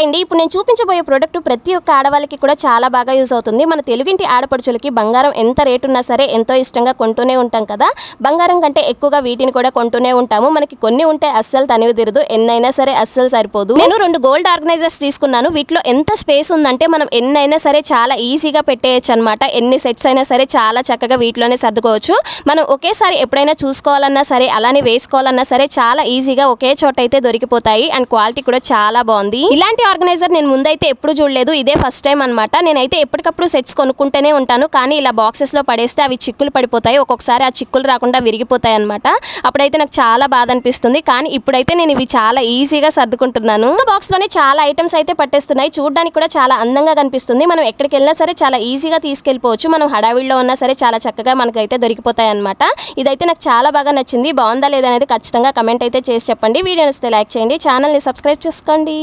అండి ఇప్పుడు నేను చూపించబోయే ప్రోడక్ట్ ప్రతి ఒక్క ఆడవాళ్ళకి కూడా చాలా బాగా యూజ్ అవుతుంది. మన తెలుగింటి ఆడపడుచులకి బంగారం ఎంత రేట్ ఉన్నా సరే ఎంతో ఇష్టంగా కొంటూనే ఉంటాం కదా. బంగారం కంటే ఎక్కువగా వీటిని కూడా కొంటూనే ఉంటాము. మనకి కొన్ని ఉంటే అస్సలు తనివి తీరదు, ఎన్నైనా సరే అస్సలు సరిపోదు. నేను 2 గోల్డ్ ఆర్గనైజర్స్ తీసుకున్నాను. వీటిలో ఎంత స్పేస్ ఉందంటే మనం ఎన్నైనా సరే చాలా ఈజీగా పెట్టేయచ్చు అనమాట. ఎన్ని సెట్స్ అయినా సరే చాలా చక్కగా వీటిలోనే సర్దుకోవచ్చు. మనం ఒకేసారి ఎప్పుడైనా చూసుకోవాలన్నా సరే అలానే వేసుకోవాలన్నా సరే చాలా ఈజీగా ఒకే చోట అయితే దొరికిపోతాయి. అండ్ క్వాలిటీ కూడా చాలా బాగుంది. ఇలాంటి ఆర్గనైజర్ నేను ముందైతే ఎప్పుడు చూడలేదు, ఇదే ఫస్ట్ టైం అనమాట. నేనైతే ఎప్పటికప్పుడు సెట్స్ కొనుక్కుంటూనే ఉంటాను, కానీ ఇలా బాక్సెస్ లో పడేస్తే అవి చిక్కులు పడిపోతాయి. ఒక్కొక్కసారి ఆ చిక్కులు రాకుండా విరిగిపోతాయి అనమాట. అప్పుడైతే నాకు చాలా బాధ అనిపిస్తుంది. కానీ ఇప్పుడైతే నేను ఇవి చాలా ఈజీగా సర్దుకుంటున్నాను. బాక్స్ లోనే చాలా ఐటమ్స్ అయితే పట్టేస్తున్నాయి. చూడడానికి కూడా చాలా అందంగా కనిపిస్తుంది. మనం ఎక్కడికి వెళ్ళినా సరే చాలా ఈజీగా తీసుకెళ్లిపోవచ్చు. మనం హడావిడిలో ఉన్నా సరే చాలా చక్కగా మనకైతే దొరికిపోతాయి అనమాట. ఇదైతే నాకు చాలా బాగా నచ్చింది. బాగుందా లేదా అనేది ఖచ్చితంగా కమెంట్ అయితే చేసి చెప్పండి. వీడియో నచ్చితే లైక్ చేయండి, ఛానల్ని సబ్స్క్రైబ్ చేసుకోండి.